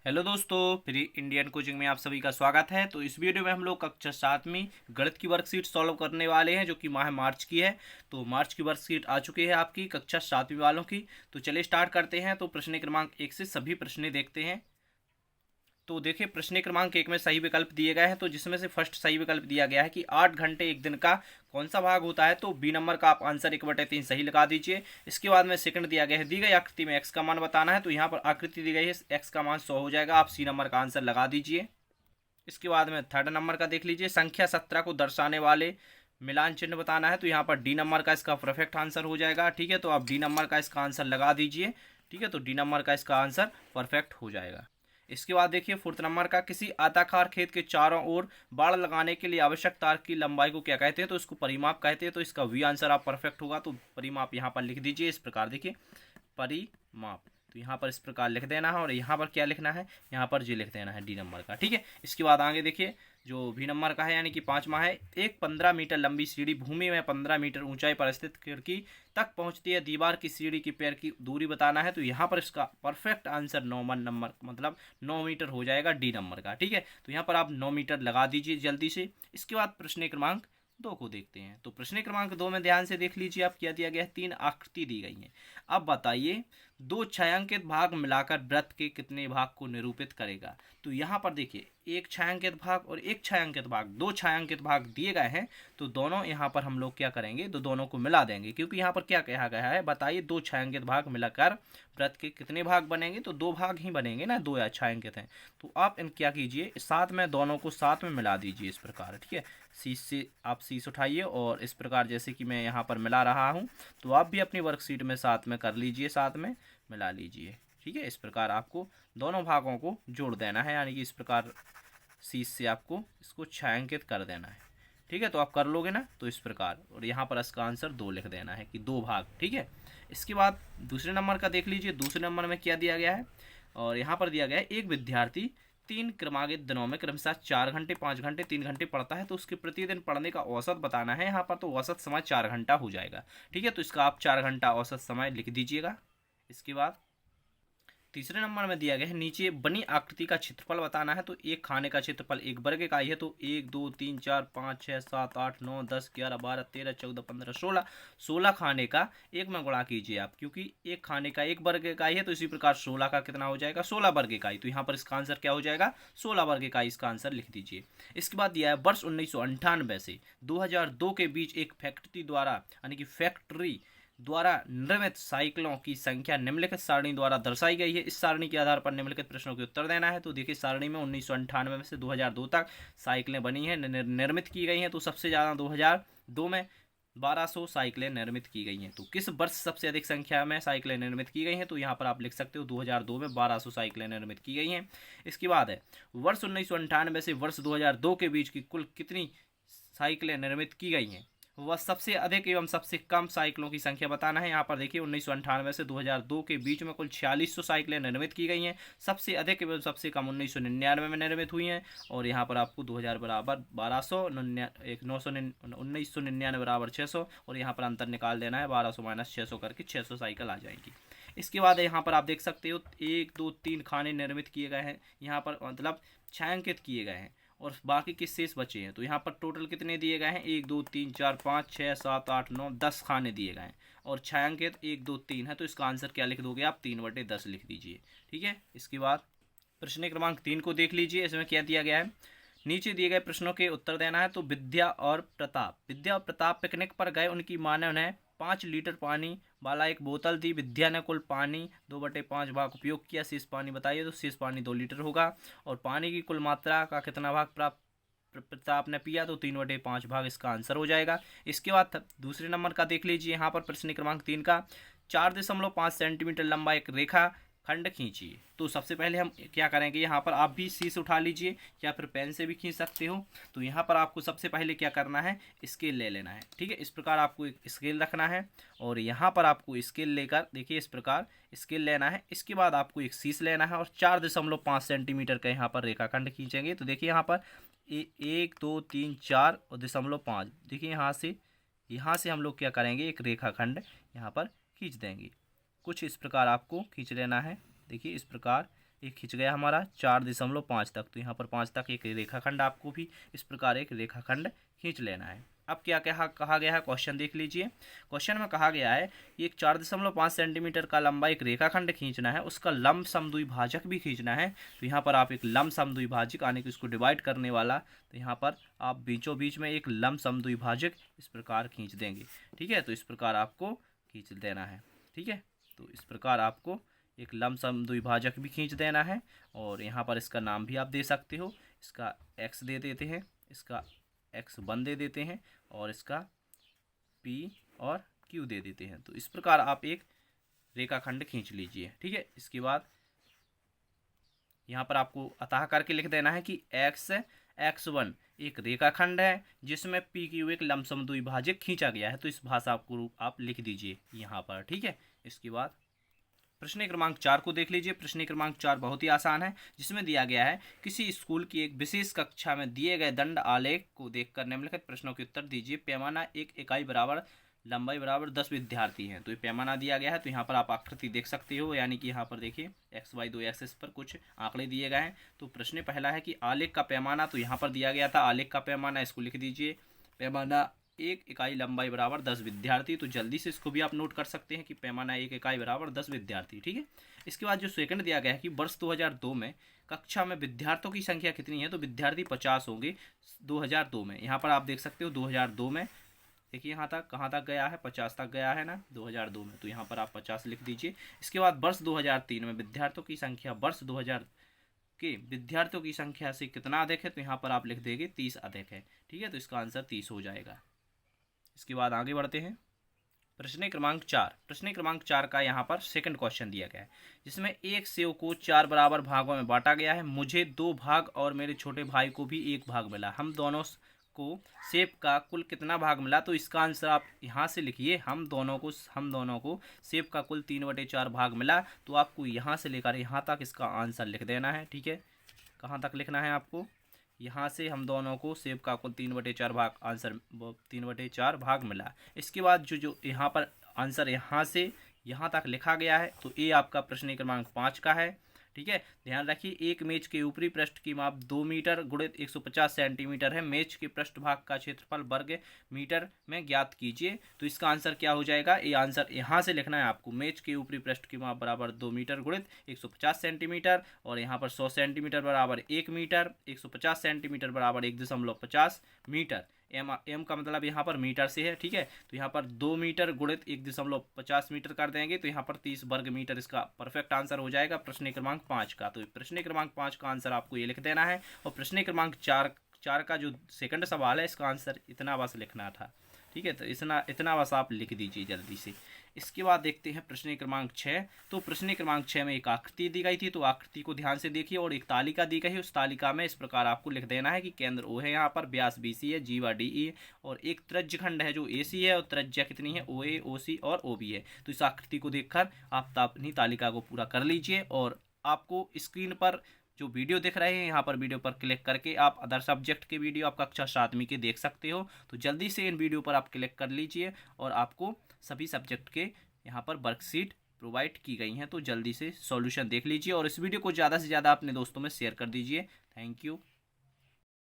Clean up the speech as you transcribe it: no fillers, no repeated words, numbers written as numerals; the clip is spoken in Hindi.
हेलो दोस्तों, फ्री इंडियन कोचिंग में आप सभी का स्वागत है। तो इस वीडियो में हम लोग कक्षा 7वीं गणित की वर्कशीट सॉल्व करने वाले हैं, जो कि माह मार्च की है। तो मार्च की वर्कशीट आ चुकी है आपकी कक्षा 7वीं वालों की। तो चलिए स्टार्ट करते हैं। तो प्रश्न क्रमांक 1 से सभी प्रश्न देखते हैं। तो देखिए, प्रश्न क्रमांक 1 में सही विकल्प दिए गए हैं। तो जिसमें से फर्स्ट सही विकल्प दिया गया है कि 8 घंटे एक दिन का कौन सा भाग होता है। तो बी नंबर का आप आंसर 1/3 सही लगा दीजिए। इसके बाद में सेकंड दिया गया है, दी गई आकृति में एक्स का मान बताना है। तो यहाँ पर आकृति दी गई है, एक्स का मान 100 हो जाएगा। आप सी नंबर का आंसर लगा दीजिए। इसके बाद में थर्ड नंबर का देख लीजिए, संख्या 17 को दर्शाने वाले मिलान चिन्ह बताना है। तो यहाँ पर डी नंबर का इसका परफेक्ट आंसर हो जाएगा। ठीक है, तो आप डी नंबर का इसका आंसर लगा दीजिए। ठीक है, तो डी नंबर का इसका आंसर परफेक्ट हो जाएगा। इसके बाद देखिए फोर्थ नंबर का, किसी आयताकार खेत के चारों ओर बाड़ लगाने के लिए आवश्यक तार की लंबाई को क्या कहते हैं। तो इसको परिमाप कहते हैं। तो इसका वी आंसर आप परफेक्ट होगा। तो परिमाप यहाँ पर लिख दीजिए इस प्रकार, देखिए परिमाप। तो यहाँ पर इस प्रकार लिख देना है और यहाँ पर क्या लिखना है, यहाँ पर जी लिख देना है डी नंबर का। ठीक है, इसके बाद आगे देखिए जो भी नंबर का है, यानी कि 5वां है, एक 15 मीटर लंबी सीढ़ी भूमि में 15 मीटर ऊंचाई पर स्थित खिड़की तक पहुंचती है। दीवार की सीढ़ी की पैर की दूरी बताना है। तो यहाँ पर इसका परफेक्ट आंसर 9 नंबर मतलब 9 मीटर हो जाएगा डी नंबर का। ठीक है, तो यहाँ पर आप 9 मीटर लगा दीजिए जल्दी से। इसके बाद प्रश्न क्रमांक 2 को देखते हैं। तो प्रश्न क्रमांक 2 में ध्यान से देख लीजिए, आप क्या दिया गया है, 3 आकृति दी गई हैं। अब बताइए, दो छायांकित भाग मिलाकर वृत्त के कितने भाग को निरूपित करेगा। तो यहाँ पर देखिए, एक छायांकित भाग और एक छायांकित भाग, दो छायांकित भाग दिए गए हैं। तो दोनों यहाँ पर हम लोग क्या करेंगे, तो दोनों को मिला देंगे, क्योंकि यहाँ पर क्या कहा गया है, बताइए दो छायांकित भाग मिलाकर वृत्त के कितने भाग बनेंगे। तो दो भाग ही बनेंगे ना, दो या छायांकित हैं। तो आप इन क्या कीजिए, साथ में दोनों को साथ में मिला दीजिए इस प्रकार। ठीक है, शीश से आप शीश उठाइए और इस प्रकार जैसे कि मैं यहाँ पर मिला रहा हूँ, तो आप भी अपनी वर्कशीट में साथ में कर लीजिए, साथ में मिला लीजिए। ठीक है, इस प्रकार आपको दोनों भागों को जोड़ देना है, यानी कि इस प्रकार शीश से आपको इसको छायांकित कर देना है। ठीक है, तो आप कर लोगे ना, तो इस प्रकार, और यहाँ पर इसका आंसर 2 लिख देना है कि 2 भाग। ठीक है, इसके बाद दूसरे नंबर का देख लीजिए। दूसरे नंबर में क्या दिया गया है, और यहाँ पर दिया गया है, एक विद्यार्थी 3 क्रमागत दिनों में क्रमशः 4 घंटे, 5 घंटे, 3 घंटे पढ़ता है। तो उसके प्रतिदिन पढ़ने का औसत बताना है। यहाँ पर तो औसत समय 4 घंटा हो जाएगा। ठीक है, तो इसका आप 4 घंटा औसत समय लिख दीजिएगा। इसके बाद तीसरे नंबर में दिया गया है, नीचे बनी आकृति का क्षेत्रफल बताना है। तो एक खाने का क्षेत्रफल 1 वर्ग इकाई है। तो 1 2 3 4 5 6 7 8 9 10 11 12 13 14 15 16 खाने का एक में गुणा कीजिए आप, क्योंकि एक खाने का 1 वर्ग इकाई है। तो इसी प्रकार 16 का कितना हो जाएगा, 16 वर्ग इकाई। तो यहाँ पर इसका आंसर क्या हो जाएगा, 16 वर्ग इकाई इसका आंसर लिख दीजिए। इसके बाद दिया है, वर्ष 1998 से 2002 के बीच एक फैक्ट्री द्वारा, यानी कि फैक्ट्री द्वारा निर्मित साइकिलों की संख्या निम्नलिखित सारणी द्वारा दर्शाई गई है। इस सारणी के आधार पर निम्नलिखित प्रश्नों के उत्तर देना है। तो देखिए, सारणी में 1998 में से 2002 तक साइकिलें बनी हैं, निर्मित की गई हैं। तो सबसे ज़्यादा 2002 में 1200 साइकिलें निर्मित की गई हैं। तो किस वर्ष सबसे अधिक संख्या में साइकिलें निर्मित की गई हैं। तो यहाँ पर आप लिख सकते हो 2002 में 1200 साइकिलें निर्मित की गई हैं। इसके बाद है, वर्ष 1998 से वर्ष 2002 के बीच की कुल कितनी साइकिलें निर्मित की गई हैं। वह सबसे अधिक एवं सबसे कम साइकिलों की संख्या बताना है। यहाँ पर देखिए, 1998 से 2002 के बीच में कुल 4600 साइकिलें निर्मित की गई हैं। सबसे अधिक एवं सबसे कम 1999 में निर्मित हुई हैं। और यहाँ पर आपको 2000 बराबर 1200, 1999 बराबर 600, और यहाँ पर अंतर निकाल देना है, 1200 माइनस 600 करके 600 साइकिल आ जाएंगी। इसके बाद यहाँ पर आप देख सकते हो 1 2 3 खाने निर्मित किए गए हैं, यहाँ पर मतलब छायांकित किए गए हैं, और बाकी के शेष बचे हैं। तो यहाँ पर टोटल कितने दिए गए हैं, 1 2 3 4 5 6 7 8 9 10 खाने दिए गए हैं, और छायांकित 1 2 3 है। तो इसका आंसर क्या लिख दोगे आप, 3/10 लिख दीजिए। ठीक है, इसके बाद प्रश्न क्रमांक 3 को देख लीजिए। इसमें क्या दिया गया है, नीचे दिए गए प्रश्नों के उत्तर देना है। तो विद्या और प्रताप पिकनिक पर गए। उनकी माँ ने उन्हें 5 लीटर पानी वाला एक बोतल दी। विद्या ने कुल पानी 2/5 भाग उपयोग किया। शेष पानी बताइए। तो शेष पानी 2 लीटर होगा। और पानी की कुल मात्रा का कितना भाग प्रताप ने पिया। तो 3/5 भाग इसका आंसर हो जाएगा। इसके बाद दूसरे नंबर का देख लीजिए। यहाँ पर प्रश्न क्रमांक 3 का, 4.5 सेंटीमीटर लंबा एक रेखा खंड खींचिए। तो सबसे पहले हम क्या करेंगे, यहाँ पर आप भी शीश उठा लीजिए या फिर पेन से भी खींच सकते हो। तो यहाँ पर आपको सबसे पहले क्या करना है, स्केल ले लेना है। ठीक है, इस प्रकार आपको एक स्केल रखना है, और यहाँ पर आपको स्केल लेकर देखिए इस प्रकार स्केल लेना है। इसके बाद आपको एक शीश लेना है और 4.5 सेंटीमीटर का यहाँ पर रेखाखंड खींचेंगे। तो देखिए यहाँ पर 1 2 3 4 और 0.5, देखिए यहाँ से हम लोग क्या करेंगे, एक रेखाखंड यहाँ पर खींच देंगे। कुछ इस प्रकार आपको खींच लेना है। देखिए इस प्रकार ये खींच गया हमारा 4.5 तक। तो यहाँ पर 5 तक एक रेखाखंड आपको भी इस प्रकार एक रेखाखंड खींच लेना है। अब क्या कहा गया है, क्वेश्चन देख लीजिए। क्वेश्चन में कहा गया है कि एक 4.5 सेंटीमीटर का लंबा एक रेखाखंड खींचना है, उसका लंब समद्विभाजक भी खींचना है। तो यहाँ पर आप एक लंब समद्विभाजक आने को इसको डिवाइड करने वाला, तो यहाँ पर आप बीचों बीच में एक लंब समद्विभाजक इस प्रकार खींच देंगे। ठीक है, तो इस प्रकार आपको खींच देना है। ठीक है, तो इस प्रकार आपको एक लंब समद्विभाजक भी खींच देना है। और यहाँ पर इसका नाम भी आप दे सकते हो, इसका x दे देते हैं, इसका x1 दे देते हैं और इसका p और q दे देते हैं। तो इस प्रकार आप एक रेखाखंड खींच लीजिए। ठीक है, इसके बाद यहाँ पर आपको अतः करके लिख देना है कि x1 एक रेखाखंड है जिसमें p q एक लंब समद्विभाजक खींचा गया है। तो इस भाषा को आप लिख दीजिए यहाँ पर। ठीक है, इसके बाद प्रश्न क्रमांक 4 को देख लीजिए। प्रश्न क्रमांक 4 बहुत ही आसान है, जिसमें दिया गया है किसी स्कूल की एक विशेष कक्षा में दिए गए दंड आलेख को देखकर निम्नलिखित प्रश्नों के उत्तर दीजिए। पैमाना 1 इकाई बराबर, लंबाई बराबर 10 विद्यार्थी हैं। तो ये पैमाना दिया गया है। तो यहाँ पर आप आकृति देख सकते हो, यानी कि यहाँ पर देखिए XY2 एक्सिस पर कुछ आंकड़े दिए गए हैं। तो प्रश्न पहला है कि आलेख का पैमाना, तो यहाँ पर दिया गया था आलेख का पैमाना, इसको लिख दीजिए। पैमाना 1 इकाई, लंबाई बराबर 10 विद्यार्थी। तो जल्दी से इसको भी आप नोट कर सकते हैं कि पैमाना 1 इकाई बराबर 10 विद्यार्थी। ठीक है, इसके बाद जो सेकंड दिया गया है कि वर्ष 2002 में कक्षा में विद्यार्थियों की संख्या कितनी है। तो विद्यार्थी 50 होंगे 2002 में। यहाँ पर आप देख सकते हो 2002 में, देखिए यहाँ तक कहाँ तक गया है, 50 तक गया है ना 2002 में। तो यहाँ पर आप 50 लिख दीजिए। इसके बाद वर्ष 2003 में विद्यार्थियों की संख्या वर्ष 2000 के विद्यार्थियों की संख्या से कितना अधिक है। तो यहाँ पर आप लिख देंगे 30 अधिक है। ठीक है, तो इसका आंसर 30 हो जाएगा। इसके बाद आगे बढ़ते हैं। प्रश्न क्रमांक 4। प्रश्न क्रमांक 4 का यहाँ पर सेकंड क्वेश्चन दिया गया है, जिसमें एक सेव को 4 बराबर भागों में बांटा गया है। मुझे 2 भाग और मेरे छोटे भाई को भी 1 भाग मिला। हम दोनों को सेब का कुल कितना भाग मिला। तो इसका आंसर आप यहाँ से लिखिए, हम दोनों को सेब का कुल 3/4 भाग मिला। तो आपको यहाँ से लेकर यहाँ तक इसका आंसर लिख देना है। ठीक है, कहाँ तक लिखना है आपको, यहाँ से हम दोनों को सेब का कुल 3/4 भाग, आंसर 3/4 भाग मिला। इसके बाद जो यहाँ पर आंसर यहाँ से यहाँ तक लिखा गया है, तो ये आपका प्रश्न क्रमांक 5 का है। ठीक है, ध्यान रखिए एक मेज के ऊपरी पृष्ठ की माप 2 मीटर गुणित 150 सेंटीमीटर है। मेज के पृष्ठभाग का क्षेत्रफल वर्ग मीटर में ज्ञात कीजिए। तो इसका आंसर क्या हो जाएगा, ये आंसर यहाँ से लिखना है आपको। मेज के ऊपरी पृष्ठ की माप बराबर 2 मीटर गुणित 150 सेंटीमीटर, और यहाँ पर 100 सेंटीमीटर बराबर 1 मीटर, 150 सेंटीमीटर बराबर 1.50 मीटर। एम का मतलब यहाँ पर मीटर से है। ठीक है, तो यहाँ पर 2 मीटर गुणित 1.50 मीटर कर देंगे, तो यहाँ पर 30 वर्ग मीटर इसका परफेक्ट आंसर हो जाएगा प्रश्न क्रमांक 5 का। तो प्रश्न क्रमांक 5 का आंसर आपको ये लिख देना है। और प्रश्न क्रमांक 4 का जो सेकंड सवाल है, इसका आंसर इतना बस लिखना था। ठीक है, तो इतना बस आप लिख दीजिए जल्दी से। इसके बाद देखते हैं प्रश्न क्रमांक 6। तो प्रश्न क्रमांक 6 में एक आकृति दी गई थी, तो आकृति को ध्यान से देखिए, और एक तालिका दी गई है। उस तालिका में इस प्रकार आपको लिख देना है कि केंद्र O है, यहाँ पर व्यास BC है, जीवा DE है, और एक त्रिज्यखंड है जो AC है, और त्रिज्या कितनी है OA, OC और OB है। तो इस आकृति को देखकर आप अपनी तालिका को पूरा कर लीजिए। और आपको स्क्रीन पर जो वीडियो दिख रहे हैं, यहाँ पर वीडियो पर क्लिक करके आप अदर सब्जेक्ट के वीडियो आप कक्षा 7वीं के देख सकते हो। तो जल्दी से इन वीडियो पर आप क्लिक कर लीजिए, और आपको सभी सब्जेक्ट के यहाँ पर वर्कशीट प्रोवाइड की गई हैं। तो जल्दी से सॉल्यूशन देख लीजिए, और इस वीडियो को ज़्यादा से ज़्यादा अपने दोस्तों में शेयर कर दीजिए। Thank you.